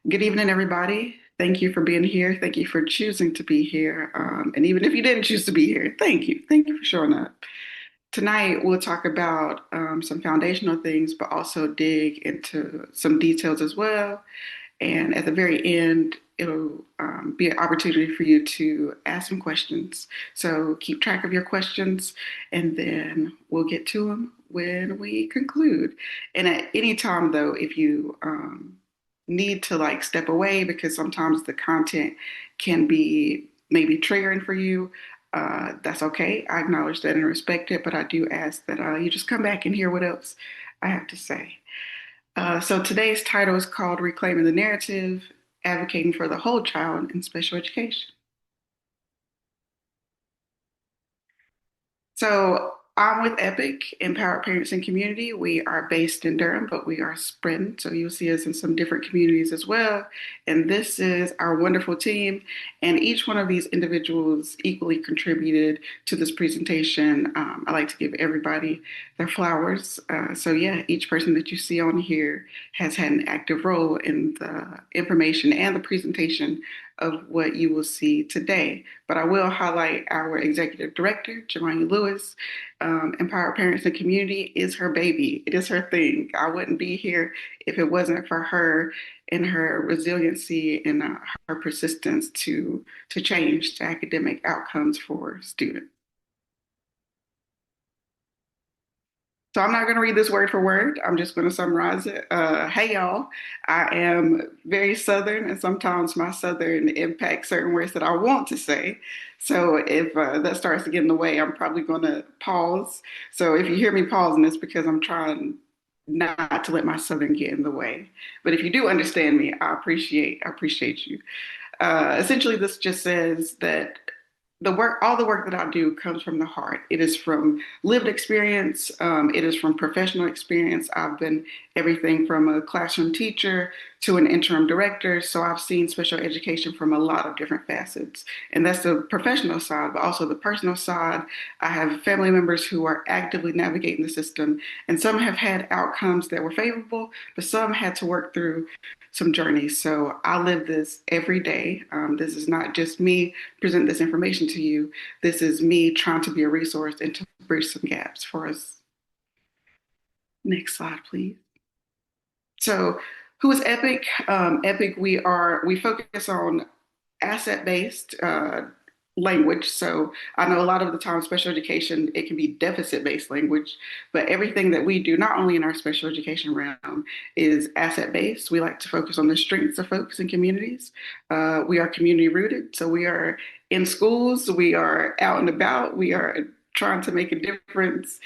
Good evening, everybody. Thank you for being here. Thank you for choosing to be here. And even if you didn't choose to be here, thank you. Thank you for showing up. Tonight, we'll talk about some foundational things, but also dig into some details as well. And at the very end, it'll be an opportunity for you to ask some questions. So keep track of your questions, and then we'll get to them when we conclude. And at any time, though, if you need to like step away because sometimes the content can be maybe triggering for you, that's okay. I acknowledge that and respect it, but I do ask that you just come back and hear what else I have to say. So today's title is called Reclaiming the Narrative, Advocating for the Whole Child in Special Education. So I'm with EPiC, Empowered Parents and Community. We are based in Durham, but we are spreading. So you'll see us in some different communities as well. And this is our wonderful team. And each one of these individuals equally contributed to this presentation. I like to give everybody their flowers. So yeah, each person that you see on here has had an active role in the information and the presentation of what you will see today. But I will highlight our executive director, Jamani Lewis. Empowered Parents and Community is her baby. It is her thing. I wouldn't be here if it wasn't for her and her resiliency and her persistence to change the academic outcomes for students. So I'm not going to read this word for word. I'm just going to summarize it. Hey, y'all. I am very Southern, and sometimes my Southern impacts certain words that I want to say. So if that starts to get in the way, I'm probably going to pause. So if you hear me pausing, it's because I'm trying not to let my Southern get in the way. But if you do understand me, I appreciate you. Essentially, this just says that all the work that I do comes from the heart. It is from lived experience. It is from professional experience. I've been everything from a classroom teacher to an interim director. So I've seen special education from a lot of different facets. And that's the professional side, but also the personal side. I have family members who are actively navigating the system, and some have had outcomes that were favorable, but some had to work through some journeys. So I live this every day. This is not just me present this information to you. This is me trying to be a resource and to bridge some gaps for us. Next slide, please. So, who is EPiC? EPiC, we focus on asset-based language. So I know a lot of the time special education, it can be deficit-based language, but everything that we do, not only in our special education realm, is asset-based. We like to focus on the strengths of folks and communities. We are community rooted, so we are in schools, we are out and about, we are trying to make a difference.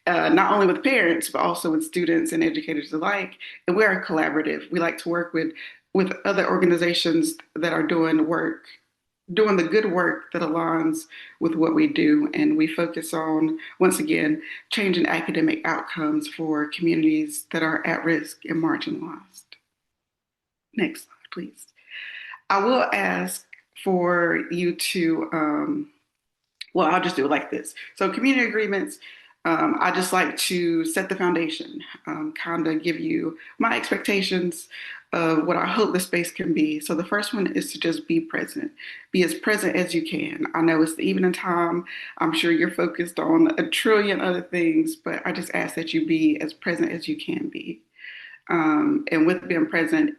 Not only with parents, but also with students and educators alike. And we are collaborative. We like to work with other organizations that are doing the good work that aligns with what we do. And we focus on, once again, changing academic outcomes for communities that are at risk and marginalized. Next slide, please. I will ask for you to, well, I'll just do it like this. So, community agreements, I just like to set the foundation, kind of give you my expectations of what I hope the space can be. So the first one is to just be as present as you can. I know it's the evening time. I'm sure you're focused on a trillion other things, but I just ask that you be as present as you can be. And with being present,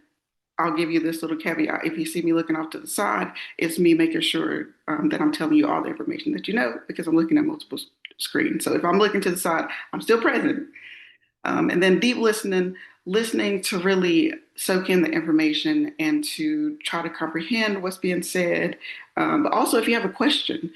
I'll give you this little caveat. If you see me looking off to the side, it's me making sure that I'm telling you all the information that you know because I'm looking at multiple screens. So if I'm looking to the side, I'm still present. And then deep listening, listening to really soak in the information and to try to comprehend what's being said. But also, if you have a question,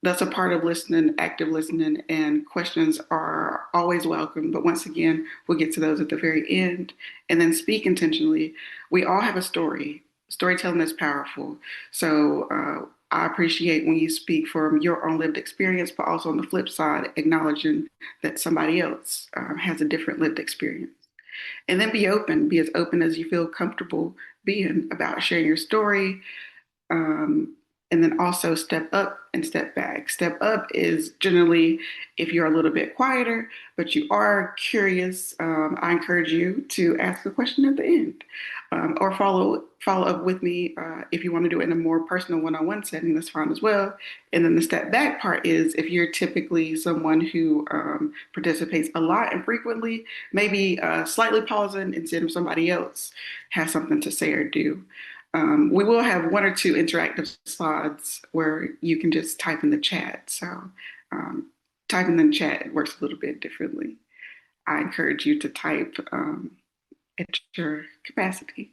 that's a part of listening, active listening, and questions are always welcome. But once again, we'll get to those at the very end. And then speak intentionally. We all have a story. Storytelling is powerful. So I appreciate when you speak from your own lived experience, but also on the flip side, acknowledging that somebody else has a different lived experience. And then be as open as you feel comfortable being about sharing your story. and then also step up and step back. Step up is generally if you're a little bit quieter, but you are curious. I encourage you to ask a question at the end, or follow up with me if you want to do it in a more personal one-on-one setting. That's fine as well. And then the step back part is if you're typically someone who participates a lot and frequently, maybe slightly pausing instead of somebody else has something to say or do. We will have one or two interactive slides where you can just type in the chat. So um, typing in the chat works a little bit differently. I encourage you to type at your capacity.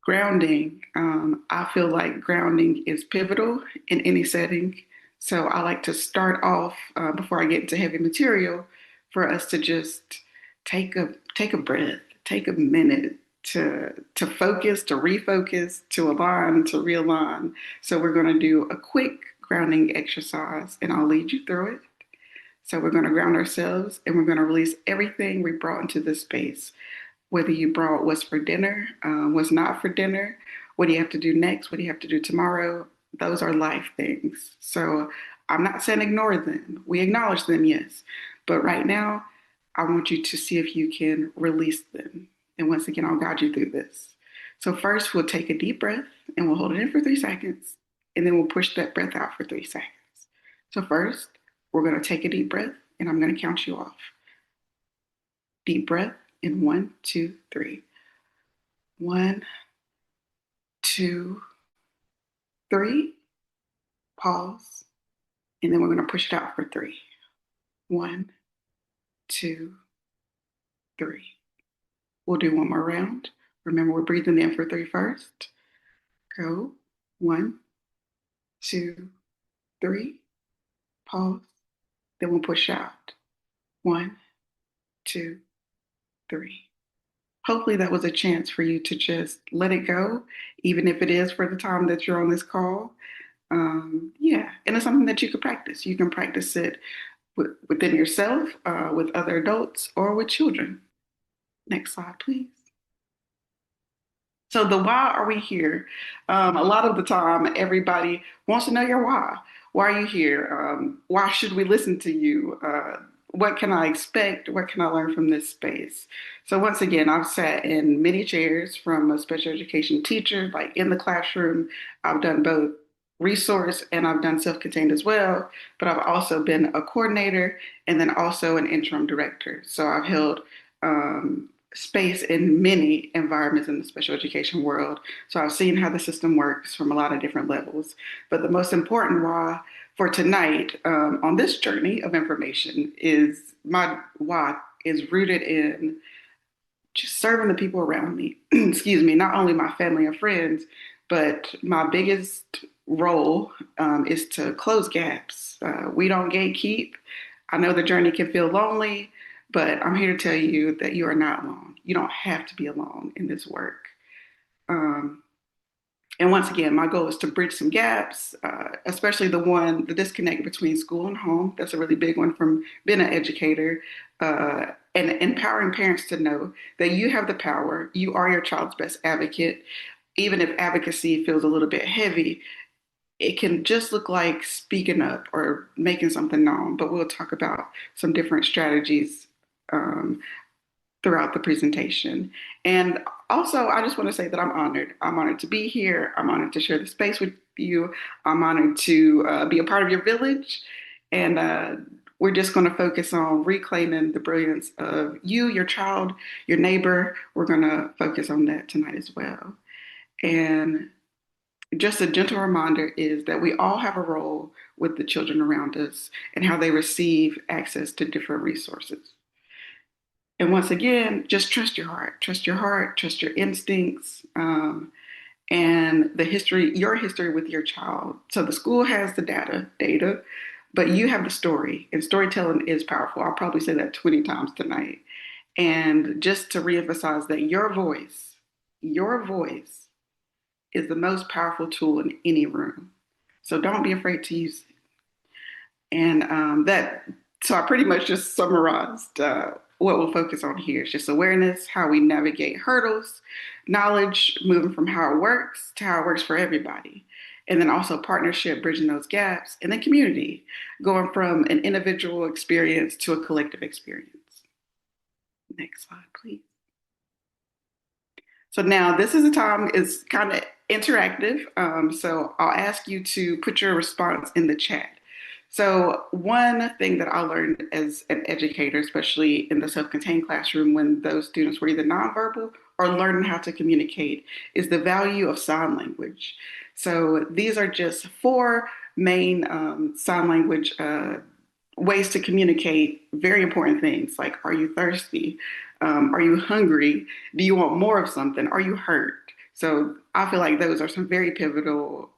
Grounding. I feel like grounding is pivotal in any setting. So I like to start off before I get into heavy material for us to just take a breath, take a minute to focus, to refocus, to align, to realign. So we're going to do a quick grounding exercise, and I'll lead you through it. So we're going to ground ourselves, and we're going to release everything we brought into this space, whether you brought what's for dinner, what's not for dinner, what do you have to do next, what do you have to do tomorrow. Those are life things. So I'm not saying ignore them. We acknowledge them, yes. But right now, I want you to see if you can release them. And once again, I'll guide you through this. So first, we'll take a deep breath and we'll hold it in for 3 seconds. And then we'll push that breath out for 3 seconds. So first, we're going to take a deep breath and I'm going to count you off. Deep breath in 1, 2, 3. 1, 2, 3. Pause. And then we're going to push it out for 3. 1, 2, 3. We'll do one more round. Remember, we're breathing in for 3 first. Go. 1, 2, 3. Pause. Then we'll push out. 1, 2, 3. Hopefully that was a chance for you to just let it go, even if it is for the time that you're on this call. Yeah, and it's something that you can practice. You can practice it within yourself, with other adults, or with children. Next slide, please. So the why are we here? A lot of the time, everybody wants to know your why. Why are you here? Why should we listen to you? What can I expect? What can I learn from this space? So once again, I've sat in many chairs from a special education teacher, like in the classroom. I've done both resource and I've done self-contained as well, but I've also been a coordinator and then also an interim director. So I've held space in many environments in the special education world. So I've seen how the system works from a lot of different levels. But the most important why for tonight on this journey of information is my why is rooted in just serving the people around me. Excuse me, not only my family and friends, but my biggest role is to close gaps. We don't gatekeep. I know the journey can feel lonely, but I'm here to tell you that you are not alone. You don't have to be alone in this work. Um, and once again, my goal is to bridge some gaps, especially the disconnect between school and home. That's a really big one from being an educator, and empowering parents to know that you have the power. You are your child's best advocate. Even if advocacy feels a little bit heavy, it can just look like speaking up or making something known. But we'll talk about some different strategies um, throughout the presentation. And also, I just want to say that I'm honored. I'm honored to be here. I'm honored to share the space with you. I'm honored to be a part of your village. And we're just going to focus on reclaiming the brilliance of you, your child, your neighbor. We're going to focus on that tonight as well. And just a gentle reminder is that we all have a role with the children around us and how they receive access to different resources. And once again, just trust your heart, trust your instincts, and your history with your child. So the school has the data, but you have the story, and storytelling is powerful. I'll probably say that 20 times tonight. And just to reemphasize that your voice is the most powerful tool in any room. So don't be afraid to use it. And so I pretty much just summarized what we'll focus on here. It's just awareness, how we navigate hurdles, knowledge, moving from how it works to how it works for everybody. and then also partnership, bridging those gaps, and then community, going from an individual experience to a collective experience. Next slide, please. So now this is a time, it's kind of interactive. So I'll ask you to put your response in the chat. So one thing that I learned as an educator, especially in the self-contained classroom, when those students were either nonverbal or learning how to communicate, is the value of sign language. So these are just four main sign language ways to communicate very important things like, are you thirsty? Are you hungry? Do you want more of something? Are you hurt? So I feel like those are some very pivotal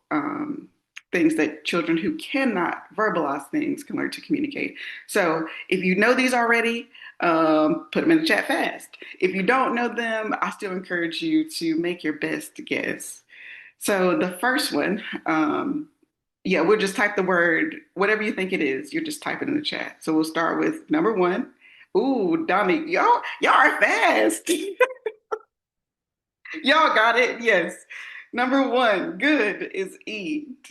things that children who cannot verbalize things can learn to communicate. So if you know these already, put them in the chat fast. If you don't know them, I still encourage you to make your best guess. So the first one, yeah, we'll just type the word, whatever you think it is, you just type it in the chat. So we'll start with number one. Ooh, Donnie, y'all are fast. Y'all got it. Yes. Number one, good is eat.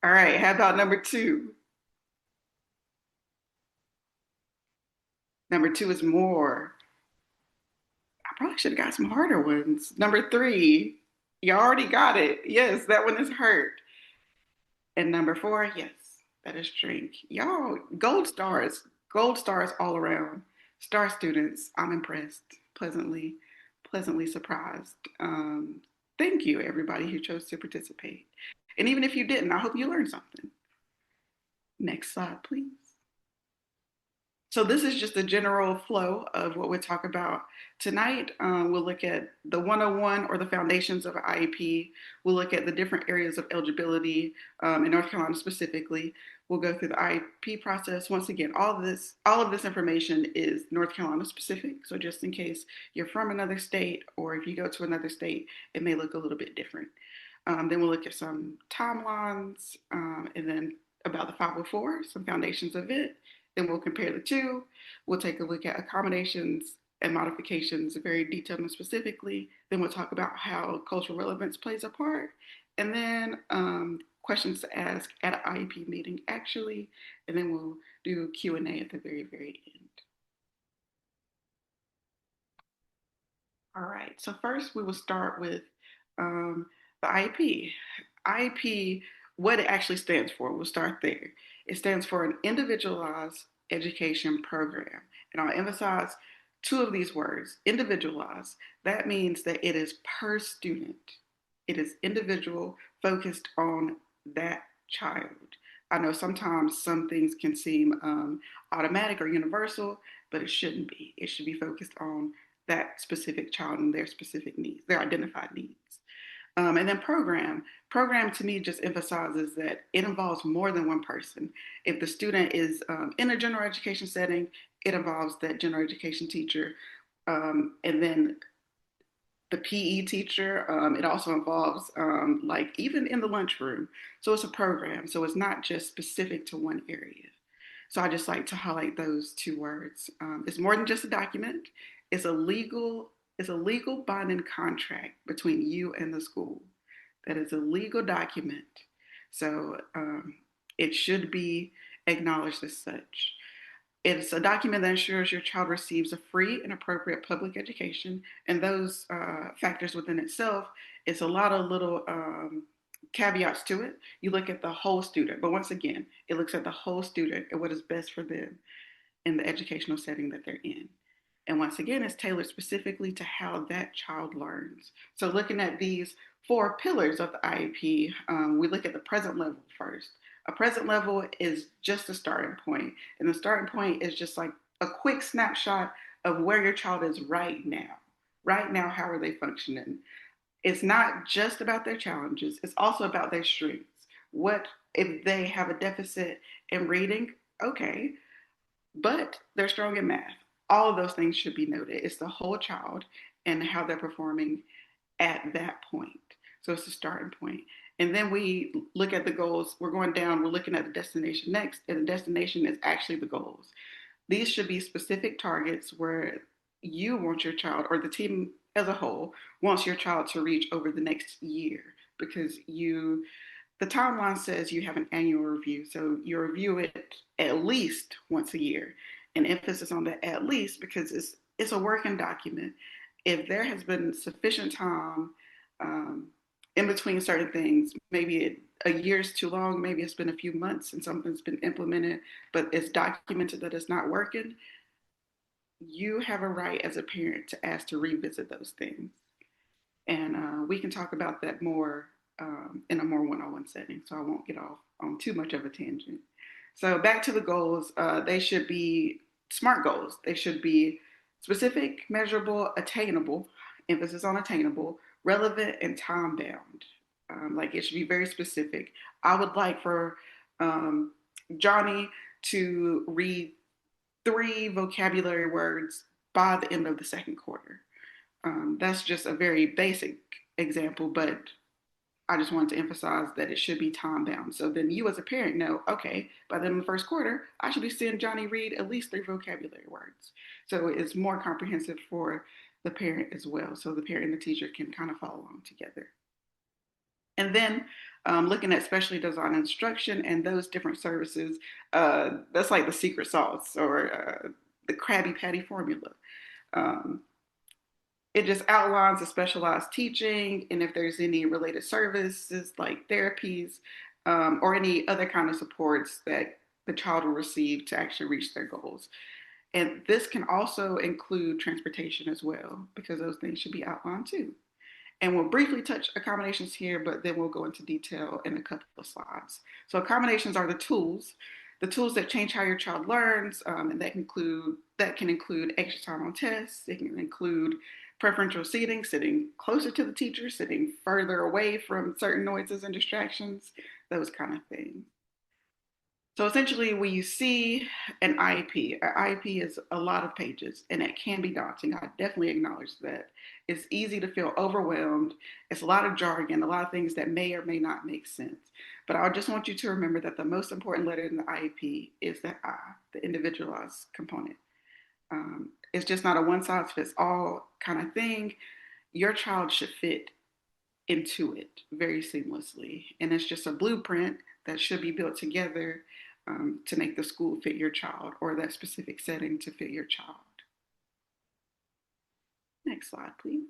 All right. How about number two? Number two is more. I probably should have got some harder ones. Number three, you already got it. Yes, that one is hurt. And number four, yes, that is drink. Y'all, gold stars all around. Star students, I'm impressed, pleasantly surprised. Thank you, everybody who chose to participate. And even if you didn't, I hope you learned something. Next slide, please. So this is just a general flow of what we'll talk about tonight. We'll look at the 101 or the foundations of IEP. We'll look at the different areas of eligibility in North Carolina specifically. We'll go through the IEP process. Once again, all of this information is North Carolina specific. So just in case you're from another state or if you go to another state, it may look a little bit different. Then we'll look at some timelines and then about the 504, some foundations of it. Then we'll compare the two. We'll take a look at accommodations and modifications very detailed and specifically. Then we'll talk about how cultural relevance plays a part. And then questions to ask at an IEP meeting actually. And then we'll do Q&A at the very, very end. All right, so first we will start with the IEP. IEP, what it actually stands for, we'll start there. It stands for an individualized education program. And I'll emphasize two of these words, individualized. That means that it is per student. It is individual, focused on that child. I know sometimes some things can seem automatic or universal, but it shouldn't be. It should be focused on that specific child and their specific needs, their identified needs. And then program. Program to me just emphasizes that it involves more than one person. If the student is in a general education setting, it involves that general education teacher. And then the PE teacher, it also involves like even in the lunchroom. So it's a program. So it's not just specific to one area. So I just like to highlight those two words. It's more than just a document. It's a legal binding contract between you and the school. That is a legal document. So it should be acknowledged as such. It's a document that ensures your child receives a free and appropriate public education, and those factors within itself, it's a lot of little caveats to it. You look at the whole student, but once again, it looks at the whole student and what is best for them in the educational setting that they're in. And once again, it's tailored specifically to how that child learns. So looking at these four pillars of the IEP, we look at the present level first. A present level is just a starting point. And the starting point is just like a quick snapshot of where your child is right now. Right now, how are they functioning? It's not just about their challenges, it's also about their strengths. What if they have a deficit in reading? Okay, but they're strong in math. All of those things should be noted. It's the whole child and how they're performing at that point. So it's the starting point. And then we look at the goals. We're going down, we're looking at the destination next, and the destination is actually the goals. These should be specific targets where you want your child, or the team as a whole, wants your child to reach over the next year because you the timeline says you have an annual review, so you review it at least once a year. An emphasis on the at least because it's a working document. If there has been sufficient time um, in between certain things, a year is too long, maybe it's been a few months and something's been implemented, but it's documented that it's not working, you have a right as a parent to ask to revisit those things. And we can talk about that more in a more one-on-one setting. So I won't get off on too much of a tangent. So back to the goals, they should be SMART goals. They should be specific, measurable, attainable, emphasis on attainable, relevant, and time bound. Like it should be very specific. I would like for um, Johnny to read 3 vocabulary words by the end of the second quarter. That's just a very basic example, but I just wanted to emphasize that it should be time bound. So then you as a parent know, okay, by the end of the first quarter, I should be seeing Johnny read at least 3 vocabulary words. So it's more comprehensive for the parent as well. So the parent and the teacher can kind of follow along together. And then looking at specially designed instruction and those different services, that's like the secret sauce or the Krabby Patty formula. Um, it just outlines the specialized teaching and if there's any related services like therapies or any other kind of supports that the child will receive to actually reach their goals. And this can also include transportation as well, because those things should be outlined too. And we'll briefly touch accommodations here, but then we'll go into detail in a couple of slides. So accommodations are the tools that change how your child learns, and that can include extra time on tests. It can include preferential seating, sitting closer to the teacher, sitting further away from certain noises and distractions, those kind of things. So essentially, when you see an IEP is a lot of pages and it can be daunting. I definitely acknowledge that. It's easy to feel overwhelmed. It's a lot of jargon, a lot of things that may or may not make sense. But I just want you to remember that the most important letter in the IEP is the I, the individualized component. It's just not a one size fits all kind of thing. Your child should fit into it very seamlessly. And it's just a blueprint that should be built together to make the school fit your child or that specific setting to fit your child. Next slide, please.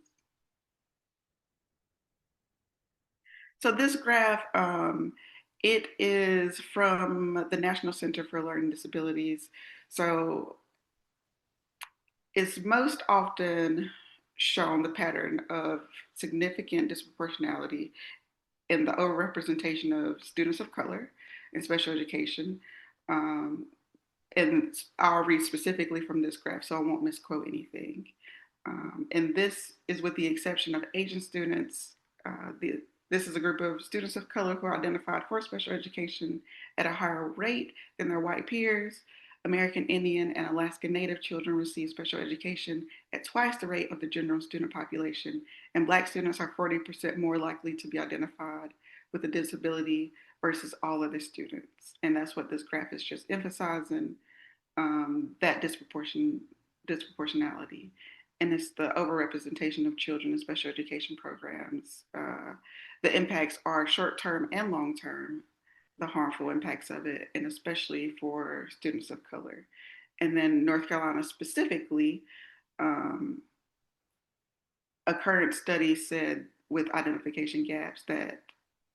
So this graph, it is from the National Center for Learning Disabilities. So it's most often shown the pattern of significant disproportionality in the overrepresentation of students of color in special education. Um, and I'll read specifically from this graph, so I won't misquote anything. And this is with the exception of Asian students. This is a group of students of color who are identified for special education at a higher rate than their white peers. American Indian and Alaska Native children receive special education at twice the rate of the general student population, and Black students are 40% more likely to be identified with a disability versus all other students. And that's what this graph is just emphasizing, that disproportionality. And it's the overrepresentation of children in special education programs. The impacts are short term and long term, the harmful impacts of it, and especially for students of color. And then North Carolina specifically, um, a current study said with identification gaps that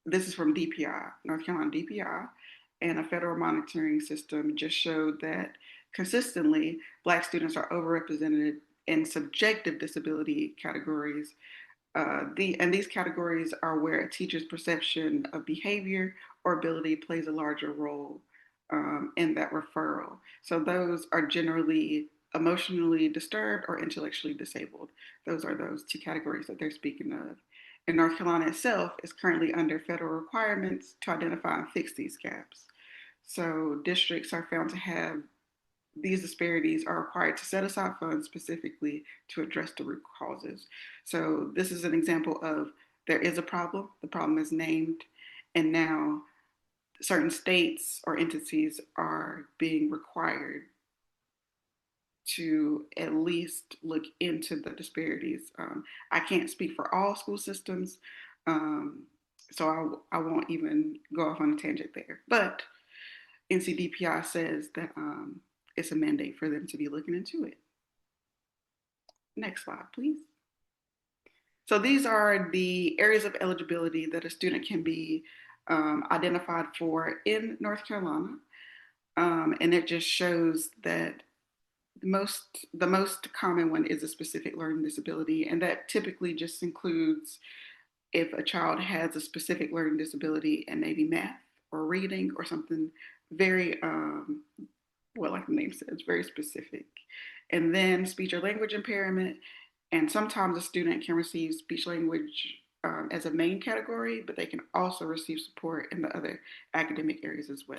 this is from DPI, North Carolina DPI, and a federal monitoring system just showed that consistently Black students are overrepresented in subjective disability categories. And these categories are where a teacher's perception of behavior or ability plays a larger role in that referral. So those are generally emotionally disturbed or intellectually disabled. Those are those 2 categories that they're speaking of. And North Carolina itself is currently under federal requirements to identify and fix these gaps. So districts are found to have these disparities are required to set aside funds specifically to address the root causes. So this is an example of there is a problem, the problem is named, and now certain states or entities are being required to at least look into the disparities. I can't speak for all school systems, um, So I won't even go off on a tangent there. But NCDPI says that it's a mandate for them to be looking into it. Next slide, please. So these are the areas of eligibility that a student can be identified for in North Carolina. And it just shows that the most common one is a specific learning disability, and that typically just includes if a child has a specific learning disability and maybe math or reading or something very well, like the name says, very specific. And then speech or language impairment, and sometimes a student can receive speech language as a main category, but they can also receive support in the other academic areas as well.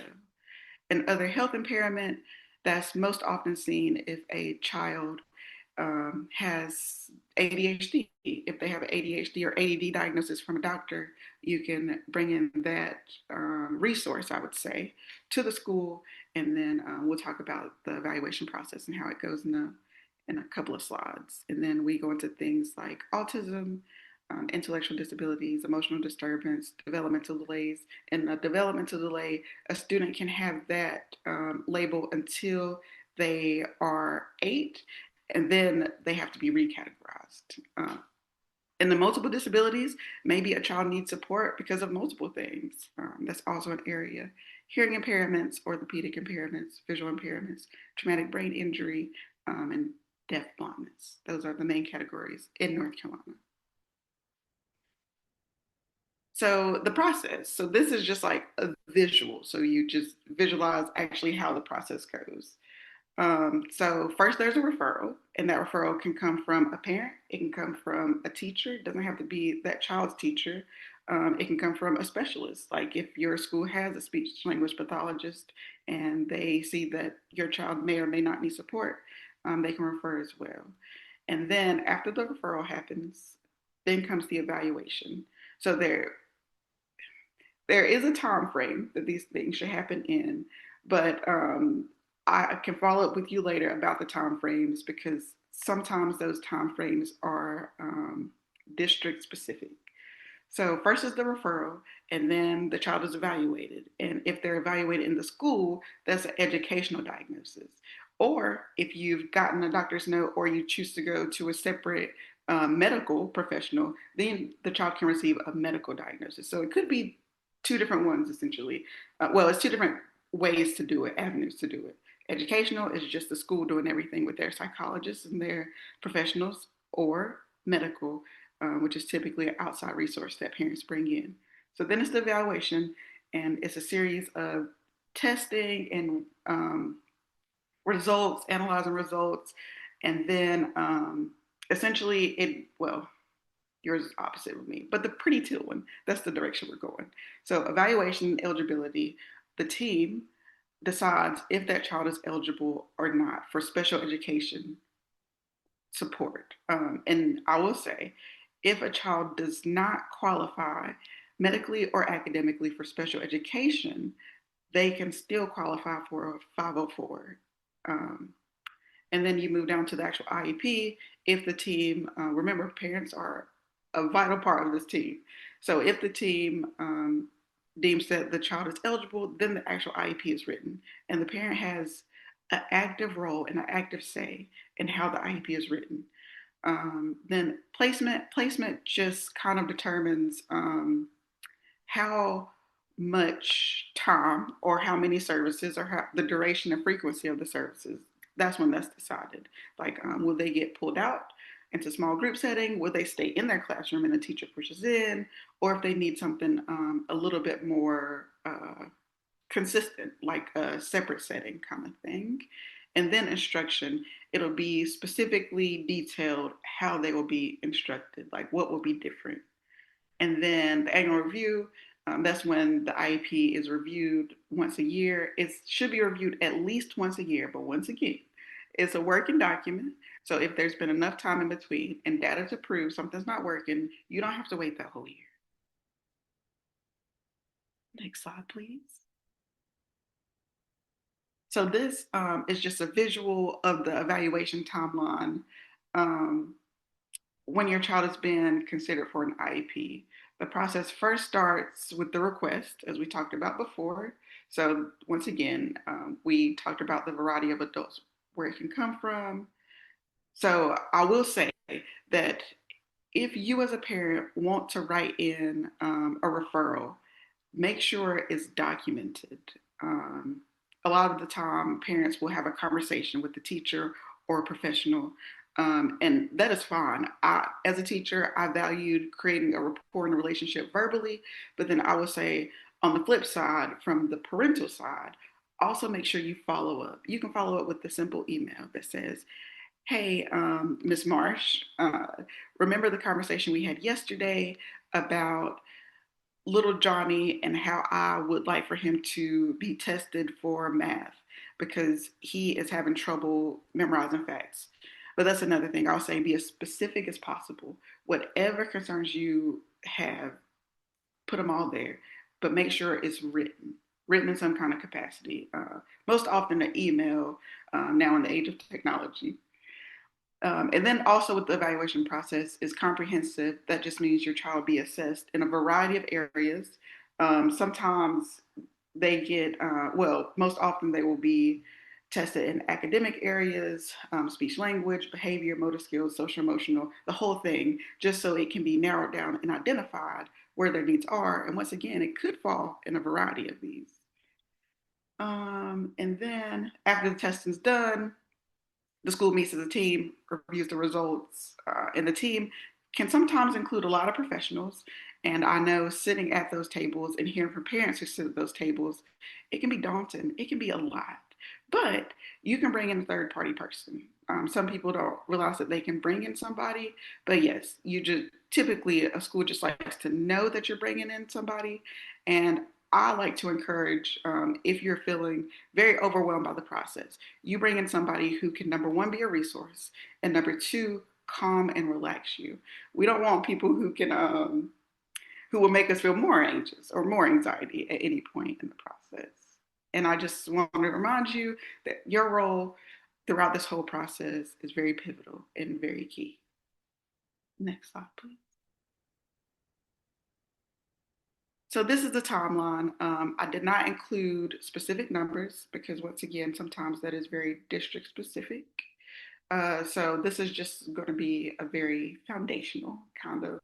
And other health impairment, that's most often seen if a child has ADHD. If they have an ADHD or ADD diagnosis from a doctor, you can bring in that resource, I would say, to the school, and then we'll talk about the evaluation process and how it goes in a couple of slides. And then we go into things like autism, intellectual disabilities, emotional disturbance, developmental delays. And a developmental delay, a student can have that label until they are 8, and then they have to be recategorized. In the multiple disabilities, maybe a child needs support because of multiple things. That's also an area. Hearing impairments, orthopedic impairments, visual impairments, traumatic brain injury, and deaf blindness. Those are the main categories in North Carolina. So the process. So this is just like a visual. So you just visualize actually how the process goes. So first there's a referral, and that referral can come from a parent. It can come from a teacher. It doesn't have to be that child's teacher. It can come from a specialist. Like if your school has a speech language pathologist and they see that your child may or may not need support, they can refer as well. And then after the referral happens, then comes the evaluation. So there is a time frame that these things should happen in, but I can follow up with you later about the time frames because sometimes those time frames are district specific. So first is the referral, and then the child is evaluated. And if they're evaluated in the school, that's an educational diagnosis. Or if you've gotten a doctor's note or you choose to go to a separate medical professional, then the child can receive a medical diagnosis. So it could be two different ones essentially. Well, it's two different ways to do it, avenues to do it. Educational is just the school doing everything with their psychologists and their professionals, or medical, which is typically an outside resource that parents bring in. So then it's the evaluation, and it's a series of testing and results, analyzing results, and then essentially well, yours is opposite with me, but the pretty teal one, that's the direction we're going. So evaluation eligibility, the team decides if that child is eligible or not for special education support. And I will say, if a child does not qualify medically or academically for special education, they can still qualify for a 504. And then you move down to the actual IEP. If the team, remember, parents are a vital part of this team. So if the team deems that the child is eligible, then the actual IEP is written. And the parent has an active role and an active say in how the IEP is written. Then placement just kind of determines how much time or how many services or how the duration and frequency of the services. That's when that's decided. Like, will they get pulled out into small group setting? Will they stay in their classroom and the teacher pushes in? Or if they need something a little bit more consistent, like a separate setting kind of thing. And then instruction, it'll be specifically detailed how they will be instructed, like what will be different. And then the annual review, that's when the IEP is reviewed once a year. It should be reviewed at least once a year, but once again, it's a working document. So if there's been enough time in between and data to prove something's not working, you don't have to wait that whole year. Next slide, please. So this is just a visual of the evaluation timeline when your child has been considered for an IEP. The process first starts with the request, as we talked about before. So, once again, we talked about the variety of adults, where it can come from. So, I will say that if you as a parent want to write in a referral, make sure it's documented. Um, a lot of the time, parents will have a conversation with the teacher or a professional, and that is fine. As a teacher, I valued creating a rapport and a relationship verbally, but then I would say, on the flip side, from the parental side, also make sure you follow up. You can follow up with a simple email that says, "Hey, Ms. Marsh, remember the conversation we had yesterday about little Johnny and how I would like for him to be tested for math because he is having trouble memorizing facts." But that's another thing. I'll say be as specific as possible. Whatever concerns you have, put them all there, but make sure it's written in some kind of capacity. Most often, an email, now in the age of technology. And then also with the evaluation process is comprehensive. That just means your child be assessed in a variety of areas. Sometimes they get, well, most often they will be tested in academic areas, speech language, behavior, motor skills, social emotional, the whole thing, just so it can be narrowed down and identified where their needs are. And once again, it could fall in a variety of these. And then after the testing's done, the school meets as a team, reviews the results, and the team can sometimes include a lot of professionals. And I know sitting at those tables and hearing from parents who sit at those tables, it can be daunting. It can be a lot. But you can bring in a third party person. Some people don't realize that they can bring in somebody, but yes, you just typically a school just likes to know that you're bringing in somebody. And I like to encourage, if you're feeling very overwhelmed by the process, you bring in somebody who can, number one, be a resource, and number two, calm and relax you. We don't want people who will make us feel more anxious or more anxiety at any point in the process. And I just want to remind you that your role throughout this whole process is very pivotal and very key. Next slide, please. So this is the timeline. I did not include specific numbers because once again, sometimes that is very district specific. So this is just going to be a very foundational kind of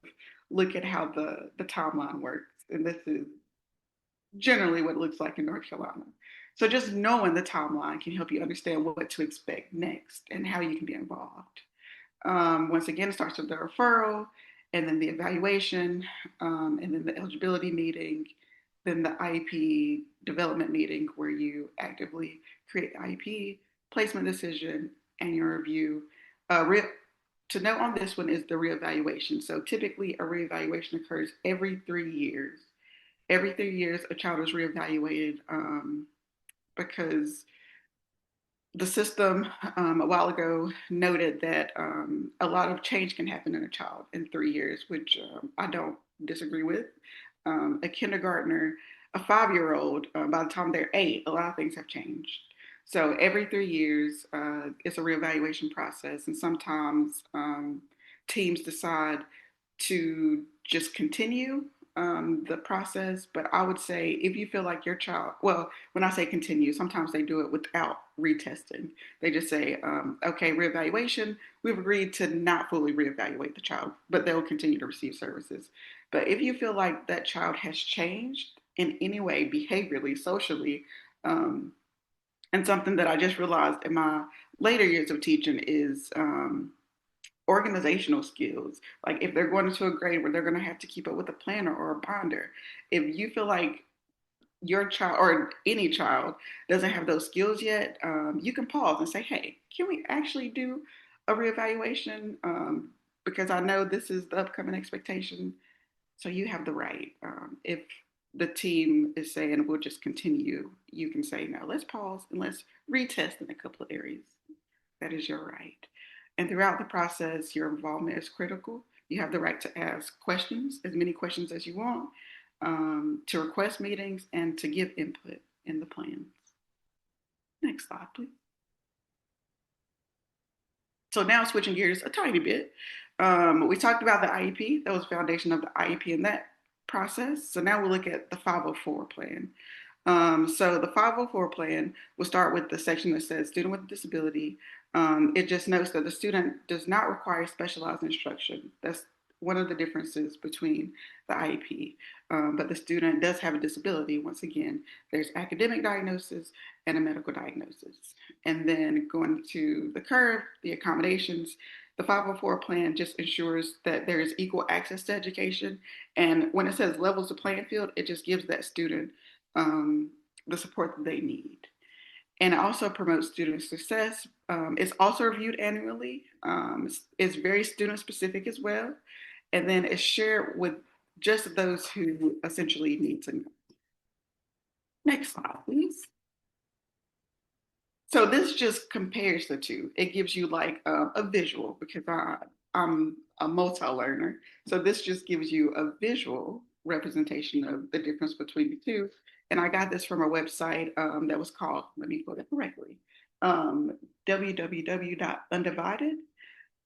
look at how the timeline works. And this is generally what it looks like in North Carolina. So just knowing the timeline can help you understand what to expect next and how you can be involved. Once again, it starts with the referral and then the evaluation, and then the eligibility meeting, then the IEP development meeting where you actively create the IEP, placement decision, and your review. To note on this one is the reevaluation. So typically a reevaluation occurs every 3 years. Every 3 years, a child is reevaluated, because the system, a while ago, noted that a lot of change can happen in a child in 3 years, which I don't disagree with. A kindergartner, a 5-year-old, by the time they're 8, a lot of things have changed. So every 3 years, it's a reevaluation process, and sometimes teams decide to just continue the process. But I would say if you feel like your child, well, when I say continue, sometimes they do it without retesting. They just say, okay, reevaluation, we've agreed to not fully reevaluate the child, but they'll continue to receive services. But if you feel like that child has changed in any way, behaviorally, socially, and something that I just realized in my later years of teaching is organizational skills. Like if they're going into a grade where they're going to have to keep up with a planner or a binder, if you feel like your child or any child doesn't have those skills yet, you can pause and say, hey, can we actually do a reevaluation? Because I know this is the upcoming expectation. So you have the right. If the team is saying we'll just continue, you can say, no, let's pause and let's retest in a couple of areas. That is your right. And throughout the process, your involvement is critical. You have the right to ask questions, as many questions as you want, to request meetings, and to give input in the plans. Next slide, please. So now switching gears a tiny bit, we talked about the IEP. That was the foundation of the IEP, and that process. So now we'll look at the 504 plan. So the 504 plan will start with the section that says student with disability. It just notes that the student does not require specialized instruction. That's one of the differences between the IEP. But the student does have a disability. Once again, there's academic diagnosis and a medical diagnosis. And then going to the curve, the accommodations, the 504 plan just ensures that there is equal access to education. And when it says levels the playing field, it just gives that student um, the support that they need. And it also promotes student success. It's also reviewed annually. It's very student specific as well. And then it's shared with just those who essentially need to know. Next slide, please. So this just compares the two. It gives you like a visual because I'm a multi-learner. So this just gives you a visual representation of the difference between the two. And I got this from a website that was called, let me quote it correctly, www.undivided.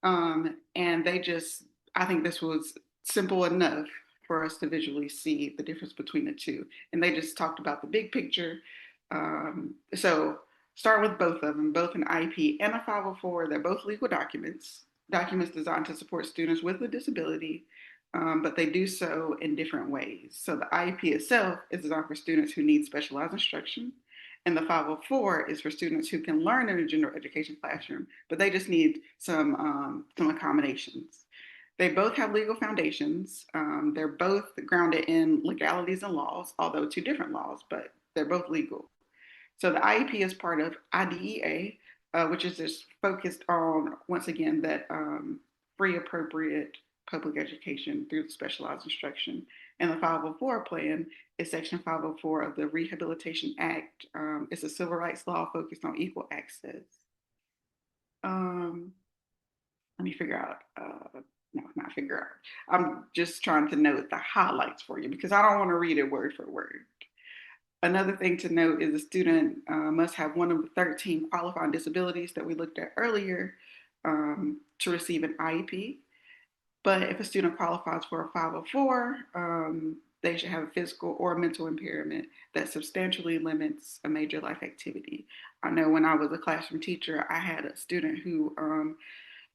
And they just, I think this was simple enough for us to visually see the difference between the two. And they just talked about the big picture. So start with both of them, both an IEP and a 504. They're both legal documents designed to support students with a disability, but they do so in different ways. So the IEP itself is designed for students who need specialized instruction, and the 504 is for students who can learn in a general education classroom, but they just need some accommodations. They both have legal foundations. They're both grounded in legalities and laws, although two different laws, but they're both legal. So the IEP is part of IDEA, which is just focused on, once again, that free, appropriate public education through specialized instruction. And the 504 plan is Section 504 of the Rehabilitation Act. It's a civil rights law focused on equal access. Um, Let me figure out. No, not figure out. I'm just trying to note the highlights for you because I don't want to read it word for word. Another thing to note is the student must have one of the 13 qualifying disabilities that we looked at earlier to receive an IEP. But if a student qualifies for a 504, they should have a physical or mental impairment that substantially limits a major life activity. I know when I was a classroom teacher, I had a student who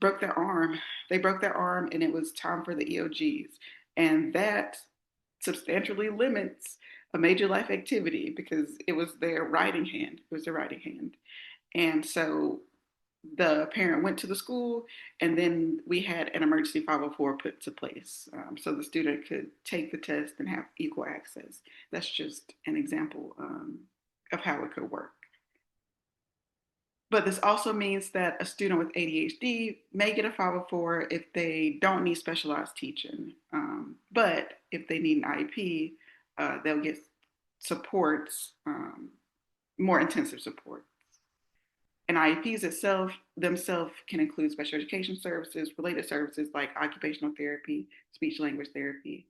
broke their arm. They broke their arm and it was time for the EOGs. And that substantially limits a major life activity because it was their writing hand. It was their writing hand. And so the parent went to the school and then we had an emergency 504 put to place so the student could take the test and have equal access. That's just an example of how it could work. But this also means that a student with ADHD may get a 504 if they don't need specialized teaching. But if they need an IEP, they'll get supports, more intensive support. And IEPs themselves can include special education services, related services like occupational therapy, speech language therapy.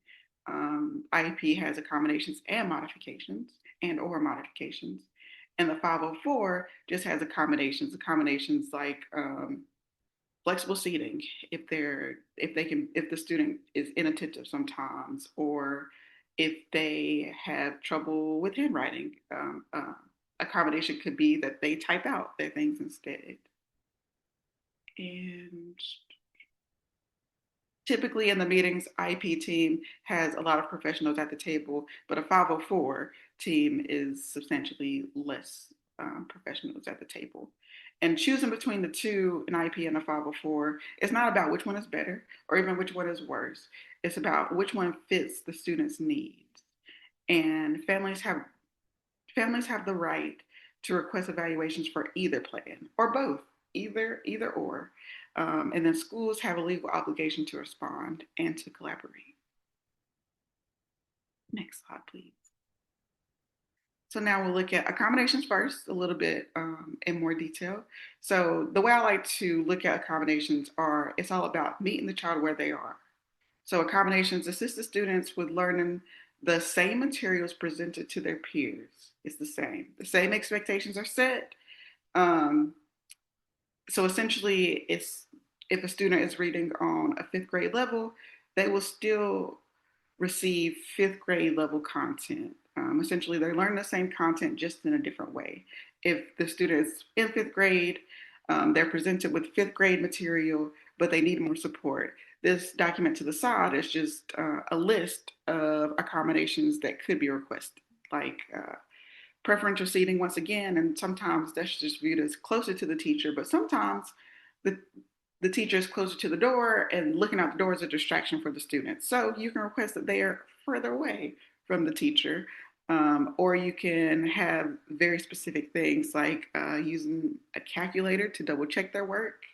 IEP has accommodations and modifications or modifications. And the 504 just has accommodations like flexible seating if the student is inattentive sometimes, or if they have trouble with handwriting. Accommodation could be that they type out their things instead. And typically in the meetings, IEP team has a lot of professionals at the table, but a 504 team is substantially less professionals at the table. And choosing between the two, an IEP and a 504, it's not about which one is better or even which one is worse. It's about which one fits the student's needs. And families have the right to request evaluations for either plan or both, either or. And then schools have a legal obligation to respond and to collaborate. Next slide, please. So now we'll look at accommodations first, a little bit in more detail. So the way I like to look at accommodations it's all about meeting the child where they are. So accommodations assist the students with learning the same materials presented to their peers. It's the same. The same expectations are set. So essentially, if a student is reading on a fifth grade level, they will still receive fifth grade level content. Essentially, they're learning the same content just in a different way. If the student is in fifth grade, they're presented with fifth grade material, but they need more support. This document to the side is just a list of accommodations that could be requested, like preferential seating once again, and sometimes that's just viewed as closer to the teacher, but sometimes the the teacher is closer to the door and looking out the door is a distraction for the students. So you can request that they are further away from the teacher. Or you can have very specific things like using a calculator to double check their work,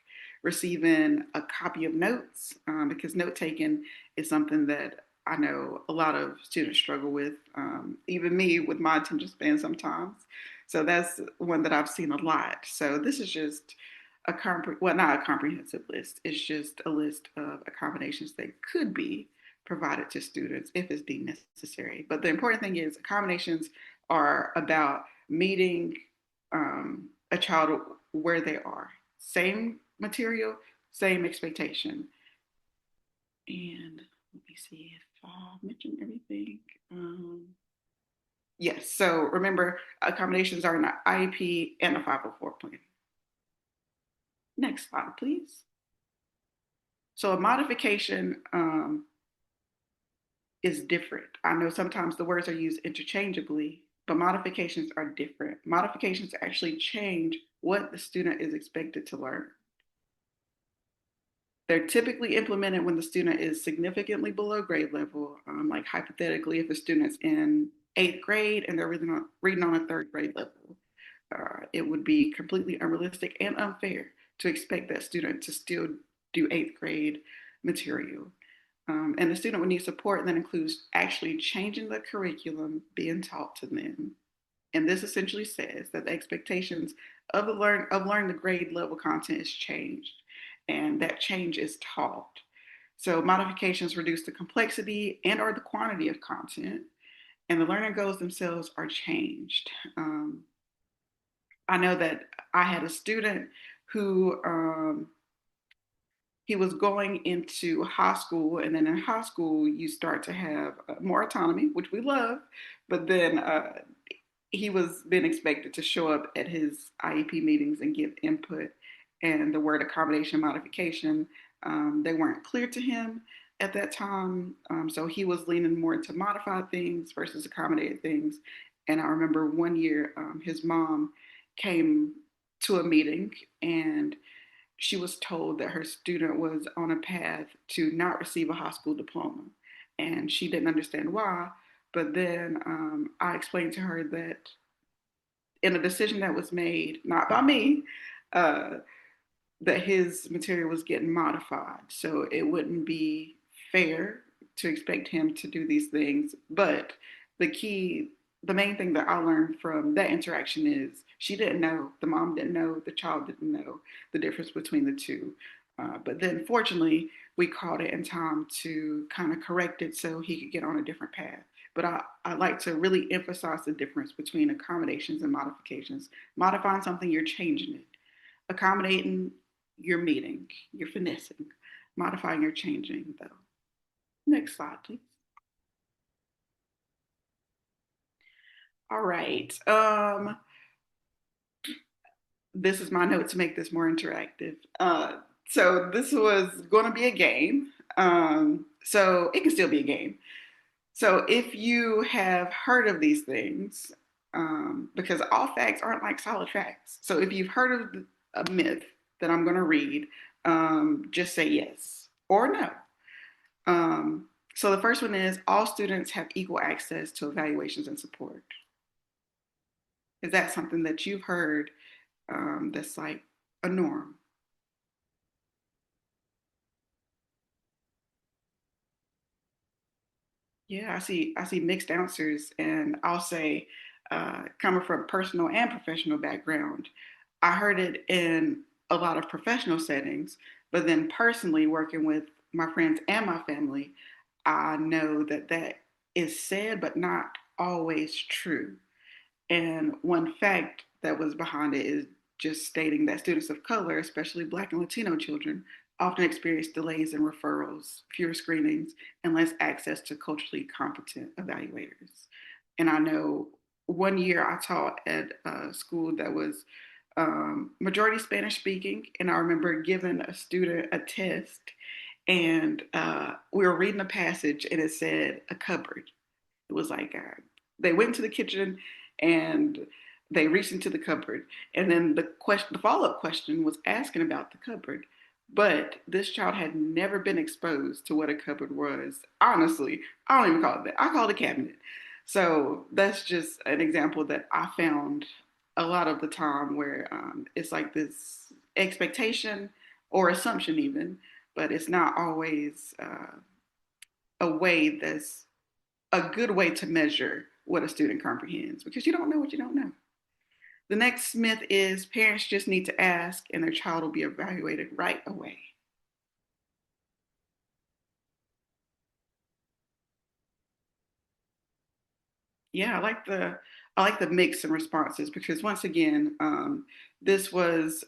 receiving a copy of notes, because note taking is something that I know a lot of students struggle with, even me with my attention span sometimes. So that's one that I've seen a lot. So this is just well, not a comprehensive list. It's just a list of accommodations that could be provided to students if it's deemed necessary. But the important thing is accommodations are about meeting a child where they are. Same material, same expectation. And let me see if I mentioned everything. Yes, so remember, accommodations are an IEP and a 504 plan. Next slide, please. So a modification is different. I know sometimes the words are used interchangeably, but modifications are different. Modifications actually change what the student is expected to learn. They're typically implemented when the student is significantly below grade level, like hypothetically, if a student's in eighth grade and they're reading on a third grade level, it would be completely unrealistic and unfair to expect that student to still do eighth grade material. And the student would need support that includes actually changing the curriculum being taught to them. And this essentially says that the expectations of learning the grade level content is changed, and that change is taught. So modifications reduce the complexity and or the quantity of content, and the learning goals themselves are changed. I know that I had a student who he was going into high school, and then in high school you start to have more autonomy, which we love, but then he was being expected to show up at his IEP meetings and give input, and the word accommodation modification, they weren't clear to him at that time, so he was leaning more into modified things versus accommodated things. And I remember one year his mom came to a meeting, and she was told that her student was on a path to not receive a high school diploma. And she didn't understand why. But then I explained to her that in a decision that was made, not by me, uh, that his material was getting modified. So it wouldn't be fair to expect him to do these things. But the key, the main thing that I learned from that interaction is she didn't know, the mom didn't know, the child didn't know the difference between the two. But then fortunately, we caught it in time to kind of correct it so he could get on a different path. But I like to really emphasize the difference between accommodations and modifications. Modifying something, you're changing it. Accommodating, you're meeting, you're finessing. Modifying, you're changing, though. Next slide, please. All right. This is my note to make this more interactive. So this was going to be a game. So it can still be a game. So if you have heard of these things, because all facts aren't like solid facts. So if you've heard of a myth that I'm going to read, just say yes or no. So the first one is all students have equal access to evaluations and support. Is that something that you've heard that's like a norm? Yeah, I see mixed answers, and I'll say, coming from personal and professional background, I heard it in a lot of professional settings, but then personally working with my friends and my family, I know that that is said, but not always true. And one fact that was behind it is just stating that students of color, especially Black and Latino children, often experience delays in referrals, fewer screenings, and less access to culturally competent evaluators. And I know one year I taught at a school that was majority Spanish speaking, and I remember giving a student a test, and we were reading a passage, and it said a cupboard. It was like they went to the kitchen and they reached into the cupboard, and then the follow up question was asking about the cupboard. But this child had never been exposed to what a cupboard was. Honestly, I don't even call it that. I call it a cabinet. So that's just an example that I found a lot of the time where it's like this expectation or assumption, even, but it's not always a way that's a good way to measure what a student comprehends because you don't know what you don't know. The next myth is parents just need to ask and their child will be evaluated right away. Yeah, I like the mix in responses because once again, this was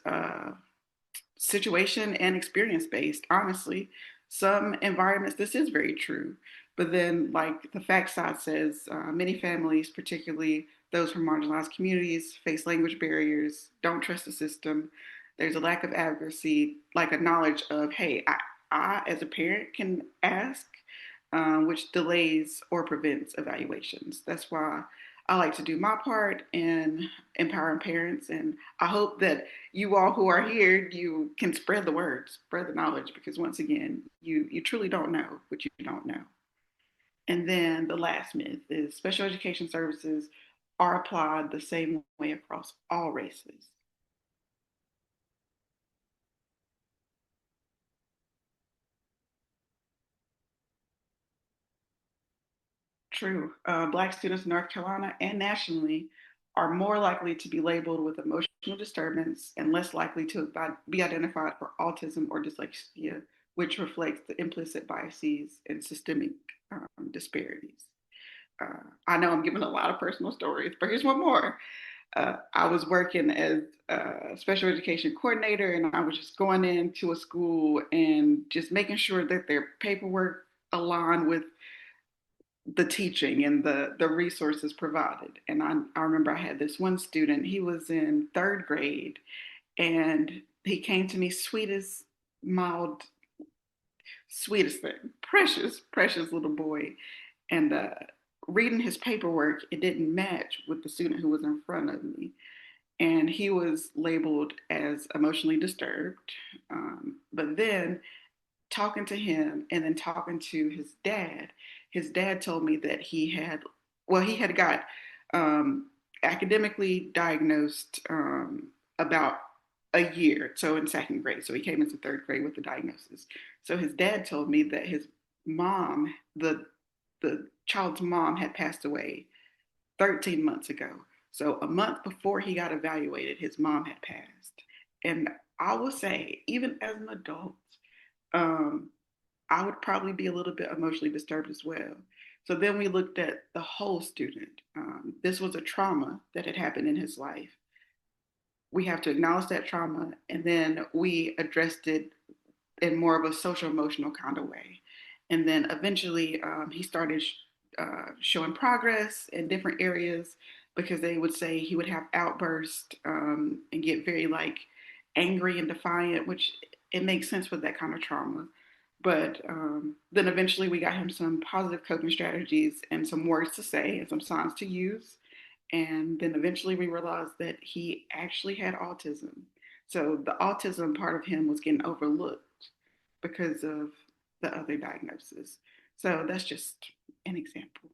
situation and experience based. Honestly, some environments this is very true, but then like the fact side says, many families, particularly those from marginalized communities, face language barriers, don't trust the system. There's a lack of advocacy, like a knowledge of, hey, I as a parent can ask, which delays or prevents evaluations. That's why I like to do my part in empowering parents. And I hope that you all who are here, you can spread the word, spread the knowledge, because once again, you truly don't know what you don't know. And then the last myth is special education services are applied the same way across all races. True. Black students in North Carolina and nationally are more likely to be labeled with emotional disturbance and less likely to be identified for autism or dyslexia, which reflects the implicit biases and systemic disparities. I know I'm giving a lot of personal stories, but here's one more. I was working as a special education coordinator, and I was just going into a school and just making sure that their paperwork aligned with the teaching and the resources provided. And I remember I had this one student, he was in third grade, and he came to me mild, sweetest thing, precious little boy. And reading his paperwork, it didn't match with the student who was in front of me. And he was labeled as emotionally disturbed. But then talking to him and then talking to his dad told me that he had got um, academically diagnosed about a year, so in second grade. So he came into third grade with the diagnosis. So his dad told me that his mom, the child's mom, had passed away 13 months ago. So a month before he got evaluated, his mom had passed. And I will say, even as an adult, um, I would probably be a little bit emotionally disturbed as well. So then we looked at the whole student. This was a trauma that had happened in his life. We have to acknowledge that trauma, and then we addressed it in more of a social emotional kind of way. And then eventually he started showing progress in different areas because they would say he would have outbursts and get very like angry and defiant, which it makes sense with that kind of trauma. But then eventually we got him some positive coping strategies and some words to say and some signs to use. And then eventually we realized that he actually had autism. So the autism part of him was getting overlooked because of the other diagnosis. So that's just an example.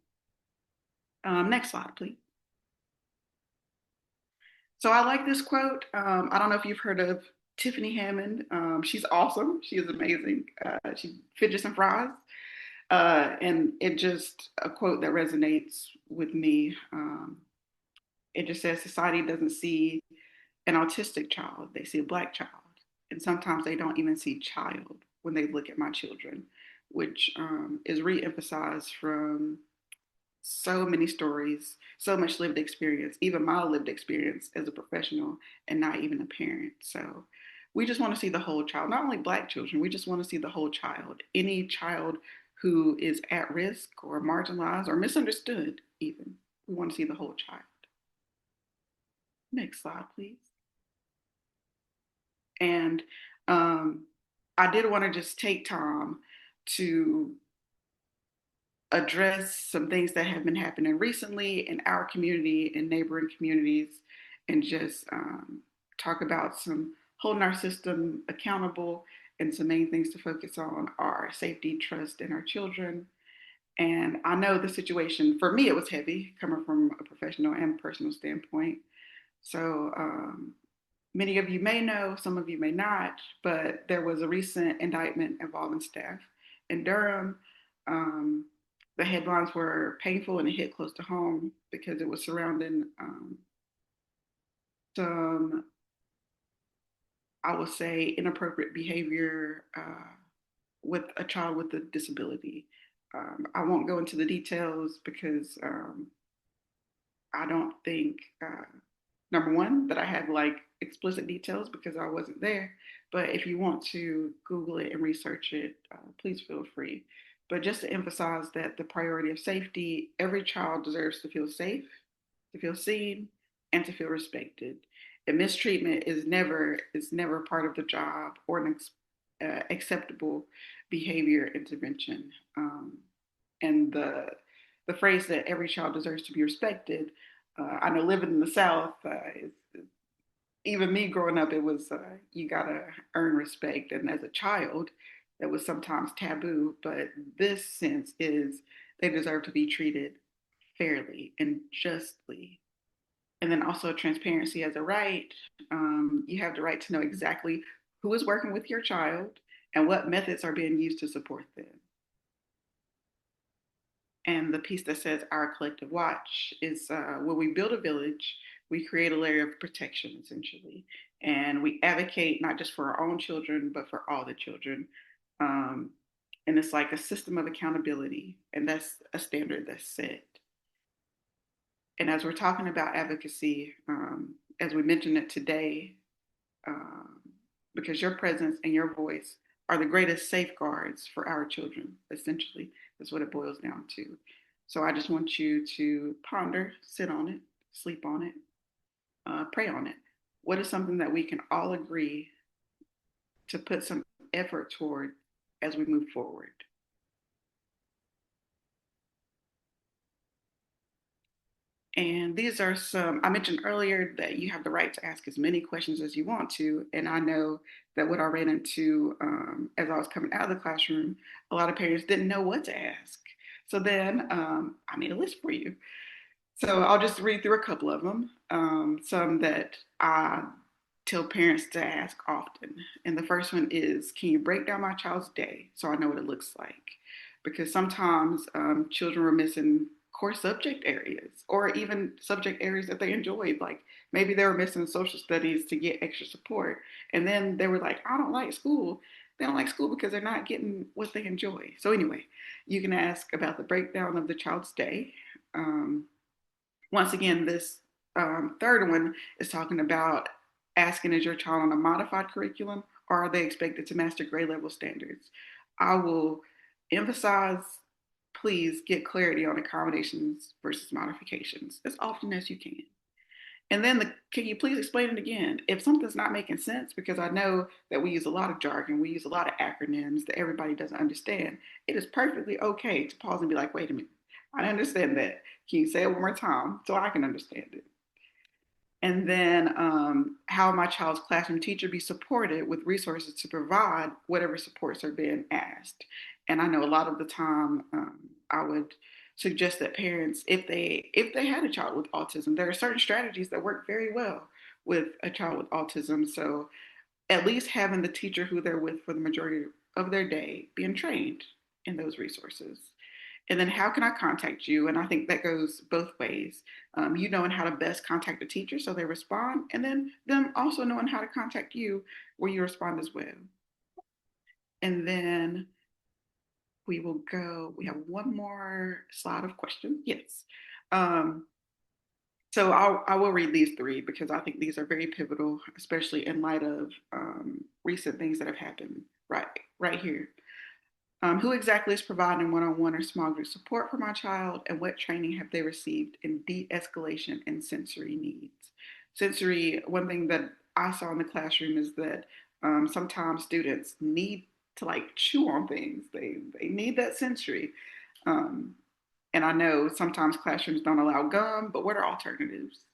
Next slide, please. So I like this quote. I don't know if you've heard of Tiffany Hammond. She's awesome. She is amazing. She fidgets and fries. And it just a quote that resonates with me. It just says society doesn't see an autistic child, they see a black child. And sometimes they don't even see child when they look at my children, which is re-emphasized from so many stories, so much lived experience, even my lived experience as a professional and not even a parent. So We just want to see the whole child, not only Black children, we just want to see the whole child. Any child who is at risk or marginalized or misunderstood, even. We want to see the whole child. Next slide, please. And I did want to just take time to address some things that have been happening recently in our community and neighboring communities, and just talk about some holding our system accountable, and some main things to focus on are safety, trust, and our children. And I know the situation for me, it was heavy coming from a professional and personal standpoint. So many of you may know, some of you may not, but there was a recent indictment involving staff in Durham. Um, the headlines were painful and it hit close to home because it was surrounding some, I would say, inappropriate behavior with a child with a disability. I won't go into the details because I don't think number one, that I have like explicit details because I wasn't there. But if you want to Google it and research it, please feel free. But just to emphasize that the priority of safety, every child deserves to feel safe, to feel seen, and to feel respected. And mistreatment is never part of the job or an acceptable behavior intervention. And the phrase that every child deserves to be respected. I know living in the South, even me growing up, it was you gotta earn respect, and as a child, that was sometimes taboo. But this sense is they deserve to be treated fairly and justly, and then also transparency as a right. You have the right to know exactly who is working with your child and what methods are being used to support them. And the piece that says our collective watch is when we build a village, we create a layer of protection essentially. And we advocate not just for our own children, but for all the children. Um, and it's like a system of accountability, and that's a standard that's set. And as we're talking about advocacy, as we mentioned it today, um, because your presence and your voice are the greatest safeguards for our children, essentially. That's what it boils down to. So I just want you to ponder, sit on it, sleep on it, pray on it. What is something that we can all agree to put some effort toward as we move forward? And these are some, I mentioned earlier that you have the right to ask as many questions as you want to. And I know that what I ran into as I was coming out of the classroom, a lot of parents didn't know what to ask. So then I made a list for you. So I'll just read through a couple of them, some that I tell parents to ask often. And the first one is, can you break down my child's day so I know what it looks like? Because sometimes children are missing core subject areas or even subject areas that they enjoyed. Like maybe they were missing social studies to get extra support. And then they were like, I don't like school. They don't like school because they're not getting what they enjoy. So, anyway, you can ask about the breakdown of the child's day. Um, Once again, this third one is talking about asking, is your child on a modified curriculum or are they expected to master grade level standards? I will emphasize, please get clarity on accommodations versus modifications as often as you can. And then can you please explain it again? If something's not making sense, because I know that we use a lot of jargon, we use a lot of acronyms that everybody doesn't understand, it is perfectly okay to pause and be like, wait a minute, I understand that. Can you say it one more time so I can understand it? And then how my child's classroom teacher be supported with resources to provide whatever supports are being asked. And I know a lot of the time I would suggest that parents, if they had a child with autism, there are certain strategies that work very well with a child with autism. So at least having the teacher who they're with for the majority of their day being trained in those resources. And then how can I contact you? And I think that goes both ways. You knowing how to best contact the teacher so they respond, and then them also knowing how to contact you where you respond as well. And then we have one more slide of questions. Yes. Um, So I will read these three because I think these are very pivotal, especially in light of recent things that have happened right here. Who exactly is providing one-on-one or small group support for my child, and what training have they received in de-escalation and sensory needs? Sensory, one thing that I saw in the classroom is that sometimes students need to like chew on things. They need that sensory. Um, and I know sometimes classrooms don't allow gum, but what are alternatives?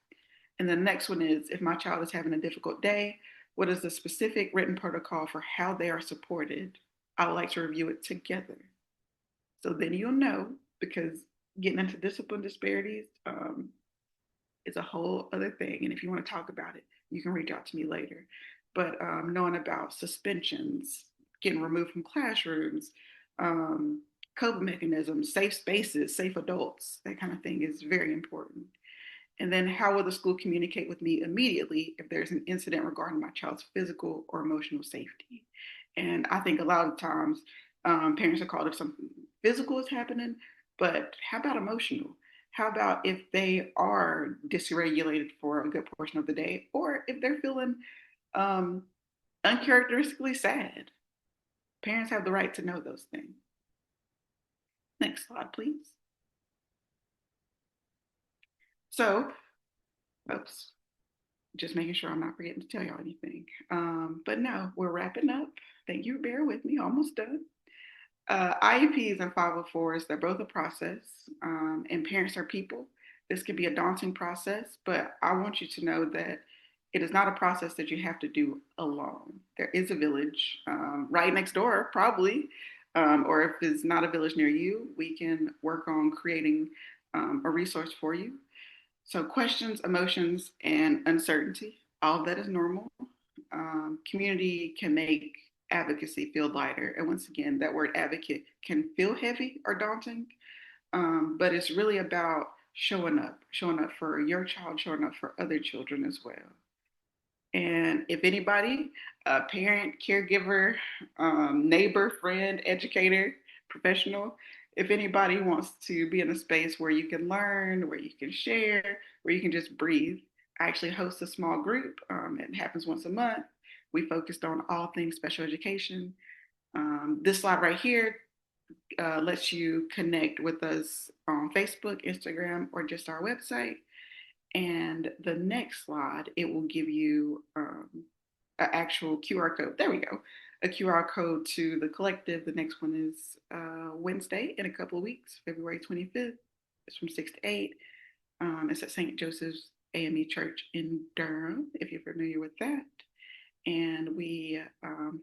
And the next one is if my child is having a difficult day, what is the specific written protocol for how they are supported? I would like to review it together. So then you'll know because getting into discipline disparities is a whole other thing. And if you want to talk about it, you can reach out to me later. But knowing about suspensions, getting removed from classrooms, um, coping mechanisms, safe spaces, safe adults, that kind of thing is very important. And then how will the school communicate with me immediately if there's an incident regarding my child's physical or emotional safety? And I think a lot of times parents are called if something physical is happening, but how about emotional? How about if they are dysregulated for a good portion of the day, or if they're feeling um, uncharacteristically sad? Parents have the right to know those things. Next slide, please. So, oops, just making sure I'm not forgetting to tell y'all anything. But no, we're wrapping up. Thank you. Bear with me. Almost done. IEPs and 504s, they're both a process, and parents are people. This can be a daunting process, but I want you to know that it is not a process that you have to do alone. There is a village right next door, probably, or if it's not a village near you, we can work on creating a resource for you. So, questions, emotions, and uncertainty, all of that is normal. Community can make advocacy feel lighter. And once again, that word advocate can feel heavy or daunting, but it's really about showing up for your child, showing up for other children as well. And if anybody, a parent, caregiver, neighbor, friend, educator, professional, if anybody wants to be in a space where you can learn, where you can share, where you can just breathe, I actually host a small group. It happens once a month. We focused on all things special education. This slide right here lets you connect with us on Facebook, Instagram, or just our website. And the next slide, it will give you an actual QR code. There we go. A QR code to the collective. The next one is Wednesday in a couple of weeks, February 25th. It's from 6 to 8. It's at St. Joseph's AME Church in Durham, if you're familiar with that. And we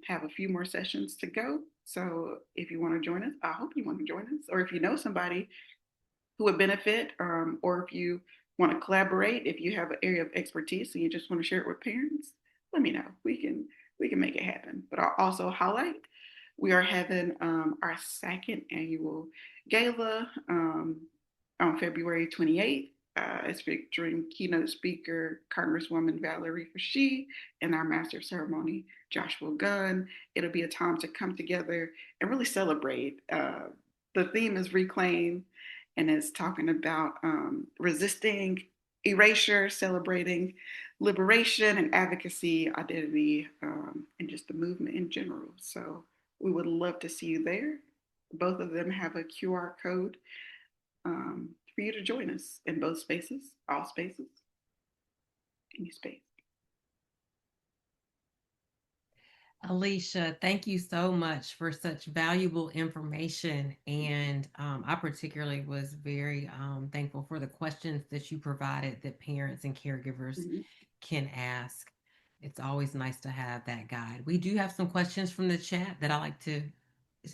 have a few more sessions to go. So if you want to join us, I hope you want to join us. Or if you know somebody who would benefit, or if you want to collaborate, if you have an area of expertise and you just want to share it with parents, let me know. We can make it happen. But I'll also highlight we are having our second annual gala on February 28th. It's featuring keynote speaker Congresswoman Valerie Fashy and our master of ceremony Joshua Gunn. It'll be a time to come together and really celebrate. The theme is reclaim, and it's talking about resisting erasure, celebrating liberation and advocacy, identity, and just the movement in general. So we would love to see you there. Both of them have a QR code for you to join us in both spaces, all spaces, any space. Alecia, thank you so much for such valuable information. And I particularly was very thankful for the questions that you provided that parents and caregivers Mm-hmm. can ask. It's always nice to have that guide. We do have some questions from the chat that I like to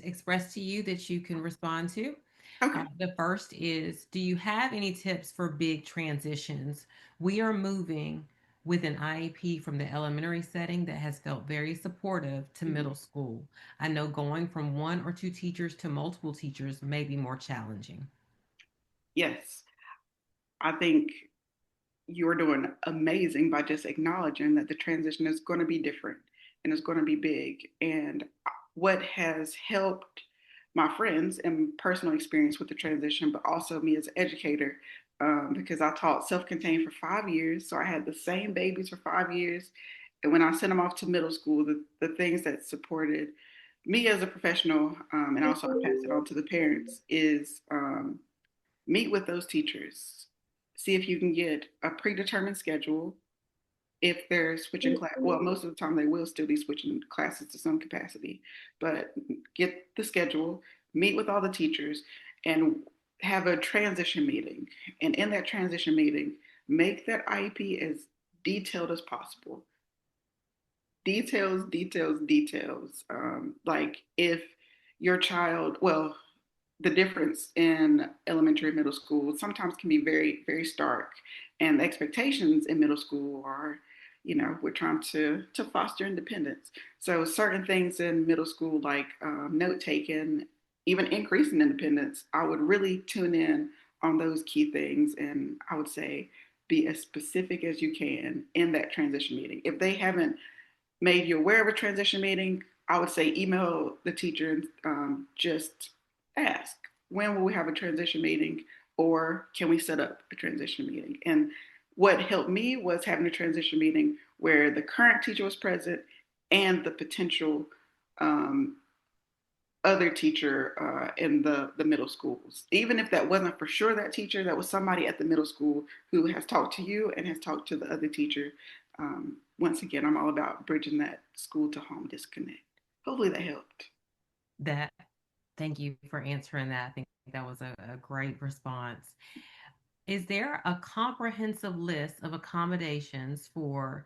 express to you that you can respond to. Okay. The first is, do you have any tips for big transitions? We are moving with an IEP from the elementary setting that has felt very supportive to Mm-hmm. middle school. I know going from one or two teachers to multiple teachers may be more challenging. Yes, I think you're doing amazing by just acknowledging that the transition is going to be different and it's going to be big. And what has helped my friends and personal experience with the transition, but also me as an educator, because I taught self-contained for 5 years. So I had the same babies for 5 years. And when I sent them off to middle school, the things that supported me as a professional, and also I pass it on to the parents, is meet with those teachers, see if you can get a predetermined schedule. If they're switching class, well, most of the time they will still be switching classes to some capacity, but get the schedule, meet with all the teachers, and have a transition meeting. And in that transition meeting, make that IEP as detailed as possible. Details, details, details. Like if your child, well, the difference in elementary and middle school sometimes can be very, very stark. And the expectations in middle school are, we're trying to foster independence. So certain things in middle school, like note taking, even increasing independence, I would really tune in on those key things. And I would say be as specific as you can in that transition meeting. If they haven't made you aware of a transition meeting, I would say email the teacher and just ask, when will we have a transition meeting, or can we set up a transition meeting? And what helped me was having a transition meeting where the current teacher was present and the potential um, other teacher in the middle schools. Even if that wasn't for sure that teacher, that was somebody at the middle school who has talked to you and has talked to the other teacher. Once again, I'm all about bridging that school to home disconnect. Hopefully that helped. That, thank you for answering that. I think that was a great response. Is there a comprehensive list of accommodations for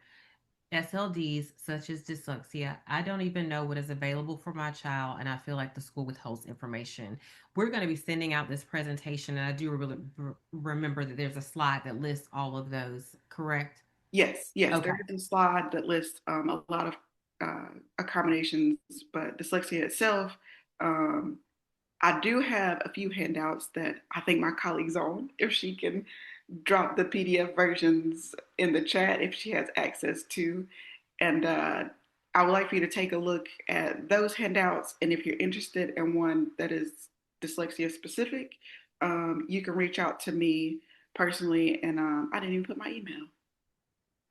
SLDs such as dyslexia? I don't even know what is available for my child, and I feel like the school withholds information. We're going to be sending out this presentation, and I do really remember that there's a slide that lists all of those, correct? Yes, yes, Okay. there is a slide that lists a lot of accommodations, but dyslexia itself, um, I do have a few handouts that I think my colleagues own. If she can drop the PDF versions in the chat, if she has access to. And I would like for you to take a look at those handouts. And if you're interested in one that is dyslexia specific, you can reach out to me personally. And I didn't even put my email.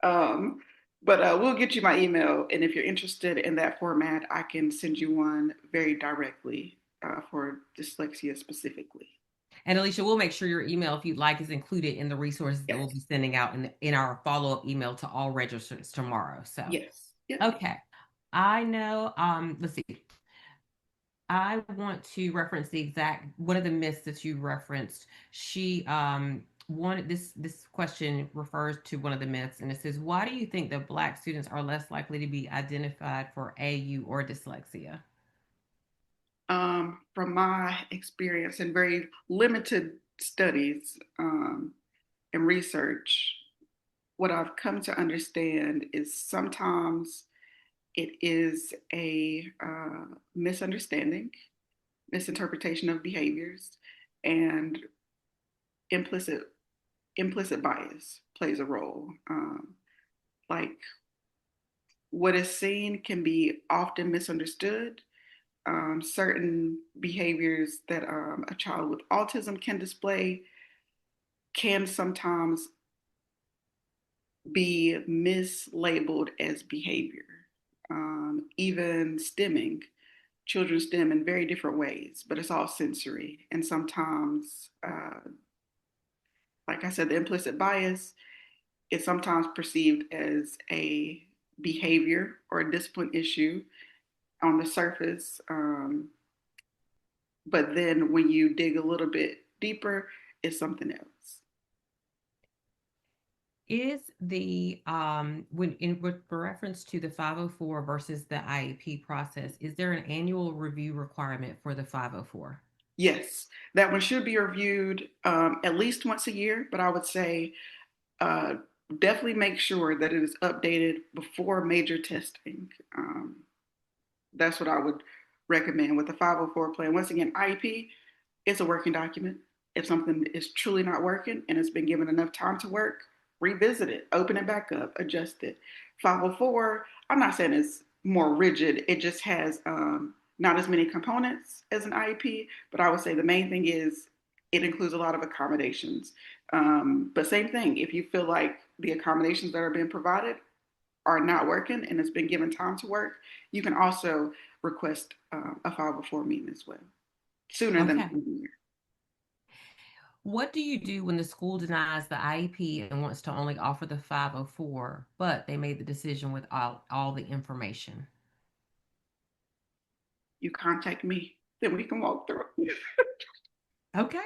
Um, but we'll get you my email. And if you're interested in that format, I can send you one very directly for dyslexia specifically. And Alicia, we'll make sure your email, if you'd like, is included in the resources that we'll be Yes. sending out in our follow-up email to all registrants tomorrow. So, Yes. Yep. okay. I know, let's see. I want to reference the exact one of the myths that you referenced. She wanted this question refers to one of the myths, and it says, why do you think that Black students are less likely to be identified for AU or dyslexia? From my experience and very limited studies and research, what I've come to understand is sometimes it is a misunderstanding, misinterpretation of behaviors, and implicit implicit bias plays a role. Like what is seen can be often misunderstood. Certain behaviors that a child with autism can display can sometimes be mislabeled as behavior. Even stimming, children stim in very different ways, but it's all sensory. And sometimes, like I said, the implicit bias is sometimes perceived as a behavior or a discipline issue on the surface. But then when you dig a little bit deeper, it's something else. Is the when in with reference to the 504 versus the IEP process, is there an annual review requirement for the 504? Yes, that one should be reviewed at least once a year, but I would say uh, definitely make sure that it is updated before major testing. That's what I would recommend with the 504 plan. Once again, IEP is a working document. If something is truly not working and it's been given enough time to work, revisit it, open it back up, adjust it. 504, I'm not saying it's more rigid, it just has not as many components as an IEP, but I would say the main thing is it includes a lot of accommodations. But same thing, if you feel like the accommodations that are being provided are not working and it's been given time to work, you can also request a 504 meeting as well, sooner than Okay. 1 year. What do you do when the school denies the IEP and wants to only offer the 504, but they made the decision with all the information? You contact me, then we can walk through. Okay.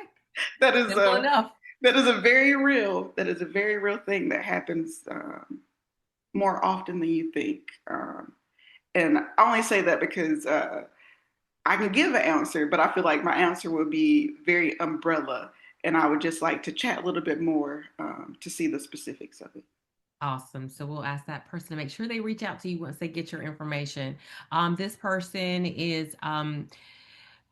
that is Simple a enough. that is a very real thing that happens more often than you think. And I only say that because I can give an answer, but I feel like my answer would be very umbrella, and I would just like to chat a little bit more to see the specifics of it. Awesome. So we'll ask that person to make sure they reach out to you once they get your information. This person is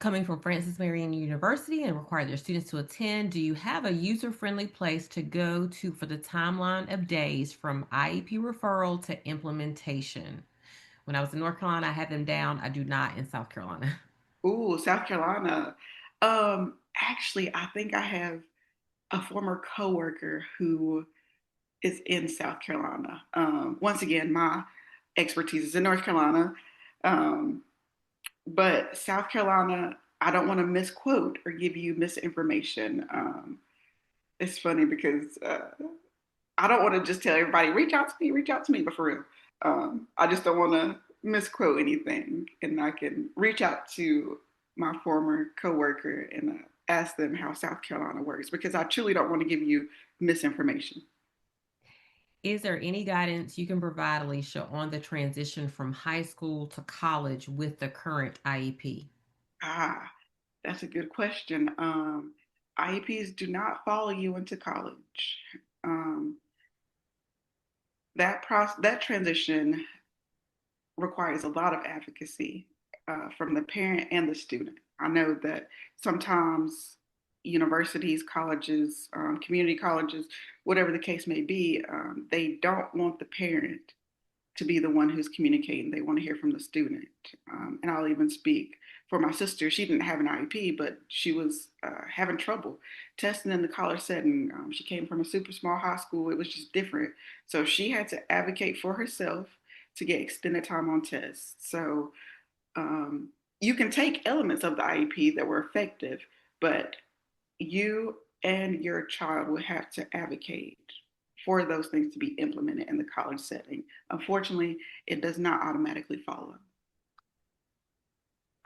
coming from Francis Marion University and require their students to attend. Do you have a user-friendly place to go to for the timeline of days from IEP referral to implementation? When I was in North Carolina, I had them down. I do not in South Carolina. Ooh, South Carolina. Actually, I think I have a former coworker who is in South Carolina. Once again, my expertise is in North Carolina, um, but South Carolina, I don't want to misquote or give you misinformation. It's funny because I don't want to just tell everybody, reach out to me, but for real, I just don't want to misquote anything. And I can reach out to my former coworker and ask them how South Carolina works because I truly don't want to give you misinformation. Is there any guidance you can provide, Alecia, on the transition from high school to college with the current IEP? Ah, that's a good question. IEPs do not follow you into college. Um, that transition requires a lot of advocacy from the parent and the student. I know that sometimes universities, colleges, community colleges, whatever the case may be, they don't want the parent to be the one who's communicating. They want to hear from the student. And I'll even speak for my sister. She didn't have an IEP, but she was having trouble testing in the college setting. She came from a super small high school. It was just different. So she had to advocate for herself to get extended time on tests. So um, you can take elements of the IEP that were effective, but you and your child will have to advocate for those things to be implemented in the college setting. Unfortunately, it does not automatically follow.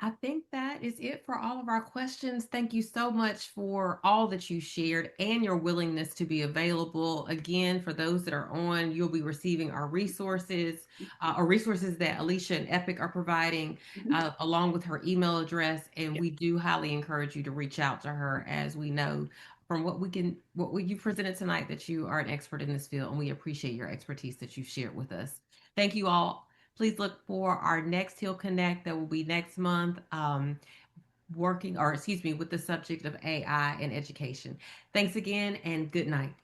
I think that is it for all of our questions. Thank you so much for all that you shared and your willingness to be available. Again, for those that are on, you'll be receiving our resources, or resources that Alecia and EPiC are providing, Mhm. along with her email address. And Yeah. we do highly encourage you to reach out to her, as we know from what you presented tonight, that you are an expert in this field, and we appreciate your expertise that you've shared with us. Thank you all. Please look for our next Heal Connect that will be next month, working, or excuse me, with the subject of AI and education. Thanks again, and good night.